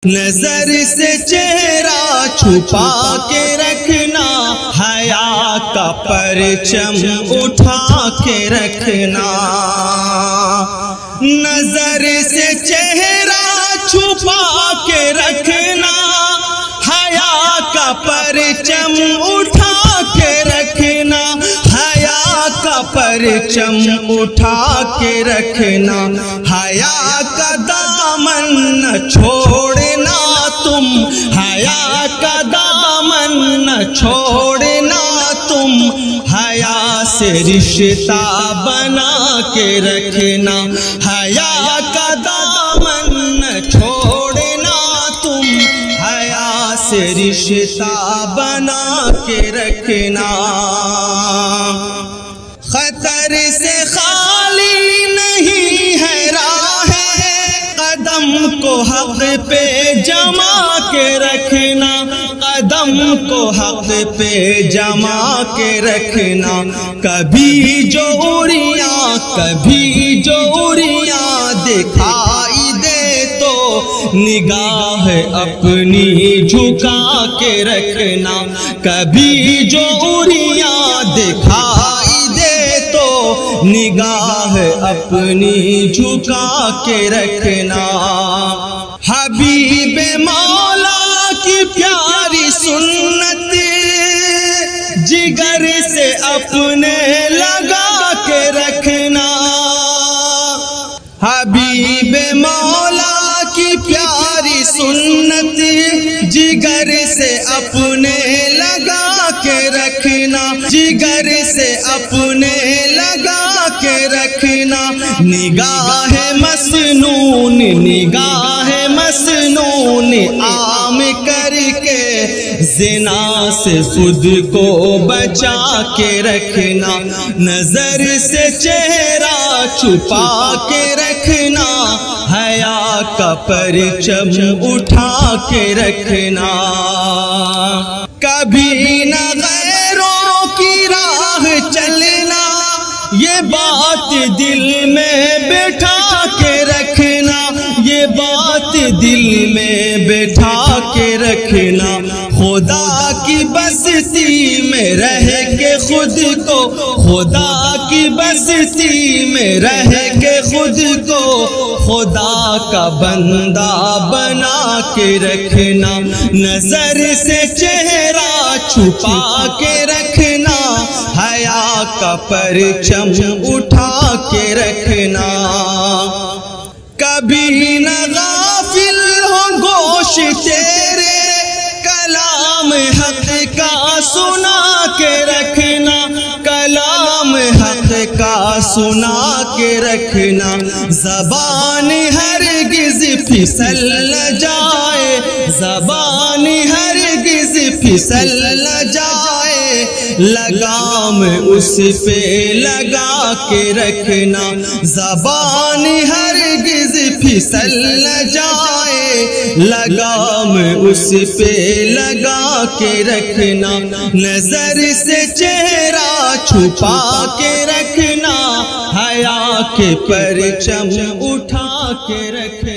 نظر سے چہرہ چھپا کے رکھنا، حیا کا پرچم اٹھا کے رکھنا، نظر سے چہرہ چھپا کے رکھنا، حیا کا پرچم اٹھا کے رکھنا، حیا کا پرچم اٹھا کے رکھنا، حیا کا دامن نہ چھوڑنا تم، حیا کا دامن نہ چھوڑنا تم، حیا سے رشتہ بنا کے رکھنا، حیا کا دامن نہ چھوڑنا تم، حیا سے رشتہ بنا کے رکھنا، خطر سے خالی نہیں ہے راہ، قدم کو حق پہ جما کے رکھنا، قدم کو حق پہ جما کے رکھنا، کبھی جوریاں کبھی جوریاں دکھائی دے تو نگاہ اپنی جھکا کے رکھنا، کبھی جوریاں دکھائی دے تو نگاہ اپنی جھکا کے رکھنا، حبیب مولا کی پیاری سنت جگر سے اپنے لگا کے رکھنا، حبیب مولا کی پیاری سنت جگر سے اپنے لگا کے رکھنا، جگر سے اپنے لگا کے رکھنا، نگاہ مسنون نگاہ مسنون عام کر کے زنا سے خود کو بچا کے رکھنا، نظر سے چہرہ چھپا کے رکھنا، حیا کا پرچم اٹھا کے رکھنا، کبھی نہ غیروں کی راہ چلنا، یہ بات دل میں بٹھا کے رکھنا، یہ بات دل میں بٹھا کے رکھنا، خدا کی بستی میں رہ کے خود کو، خدا کی بستی میں رہ کے خود کو خدا کا بندہ بنا کے رکھنا، نظر سے چہرہ چھپا کے رکھنا، حیا کا پرچم اٹھا کے رکھنا، کبھی نہ غافل ہو گوش تیرے کلام حق کا سنا کے رکھنا، کلام حق کا سنا کے رکھنا، زبان ہرگز پھسل نہ جائے، زبان ہرگز پھسل نہ جائے، لگام اس پہ لگا کے رکھنا، زبان ہرگز پھسل نہ جائے، لگام اس پہ لگا کے رکھنا، نظر سے چہرہ چھپا کے رکھنا، حیا کے پرچم اٹھا کے رکھنا۔